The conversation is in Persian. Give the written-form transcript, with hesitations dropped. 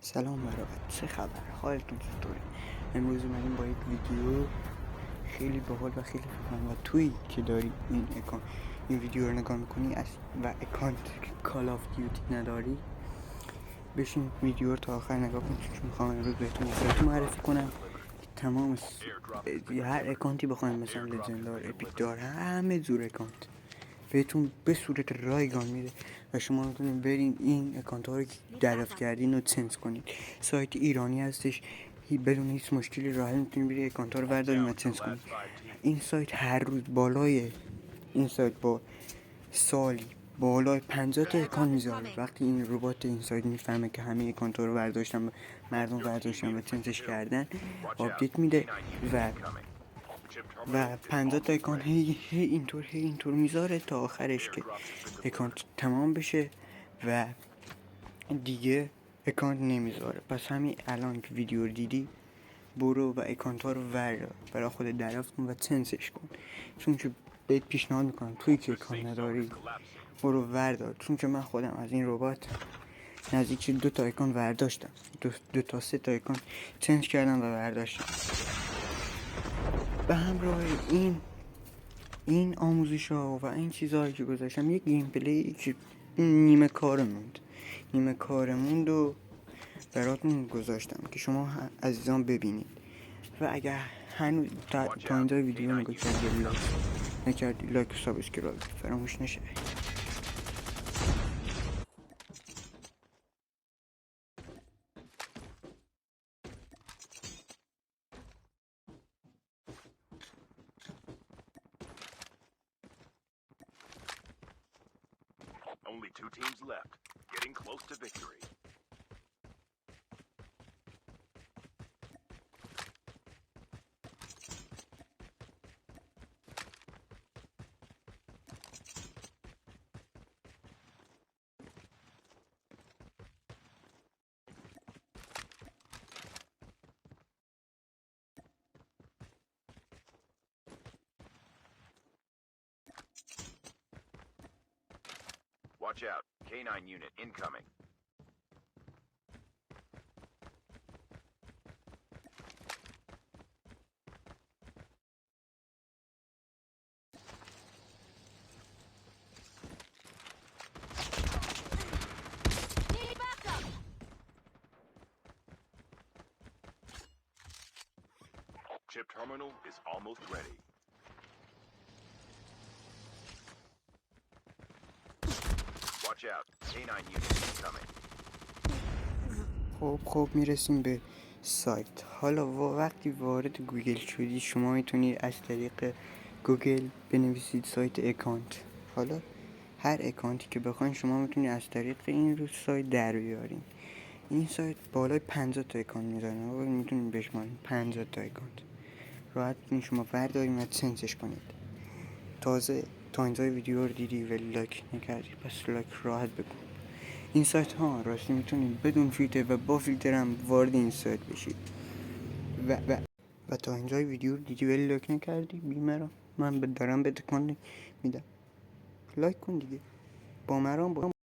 سلام برابر، چه خبر؟ حالتون چطوره؟ امروز اومدیم با یک ویدیو خیلی باحال و خیلی فکرم و تویی که داری این ویدیو رو نگاه میکنی و اکانت کال آف دیوتی نداری، بشین ویدیو رو تا آخر نگاه کن، چون میخوام امروز بهتون معرفی کنم تمام هر اکانتی بخوایم مثلا لژندار، اپیک دار، همه جور اکانت بهتون به صورت رایگان میده و شما میتونید برین این اکانت ها رو که دریافت کردین رو چنج کنید. سایت ایرانی هستش، بدون هیچ مشکلی راحت میتونید برید اکانت ها رو بردارید و چنج کنید. این سایت هر روز بالای این سایت با سالی بالای 50 تا اکانت میذاره. وقتی این ربات این سایت میفهمه که همه اکانت ها رو برداشتن، مردم برداشتن و چنجش کردن، آپدیت میده و 50 تا اکانت هی اینطور میذاره تا آخرش که اکانت تمام بشه و دیگه اکانت نمیذاره. پس همین الان که ویدیو رو دیدی برو و اکانت ها رو برای خود دریافت کن و چنجش کن، چون که بهت پیشنهاد میکنم توی که اکانت نداری برو وردار، چون که من خودم از این ربات نزدیک 2 تا اکانت برداشتم، 2 تا 3 تا اکانت چنج کردم و برداشتم. به همراه این آموزش ها و این چیزهایی که گذاشتم، یک گیم پلی که نیمه کار موند و براتون گذاشتم که شما عزیزان ببینید. و اگر هنوز تا اینجا ویدیو نگاه کردی لایک و سابسکرایب فراموش نشه. Only 2 teams left, getting close to victory. Watch out, K9 unit incoming. Chip terminal is almost ready. Watch out, K9 unit incoming. خب میرسیم به سایت. حالا وقتی وارد گوگل شدی شما میتونید از طریق گوگل بنویسید سایت اکانت. حالا هر اکانتی که بخواین شما میتونید از طریق این رو سایت در بیارین. این سایت بالای 50 تا اکانت میذاره و میتونید بشمارین 50 تا اکانت راحت میتونید شما بردارید و چنجش کنید. تازه تا اینجای ویدیو رو دیدی ولی لایک نکردی، پس لایک راحت بکن. این سایت ها راستی میتونید بدون فیلتر و با فیلتر هم وارد این سایت بشید و تا اینجای ویدیو رو دیدی ولی لایک نکردی، بیمارم من دارم بهت کانت میدم، لایک کن دیگه با مرام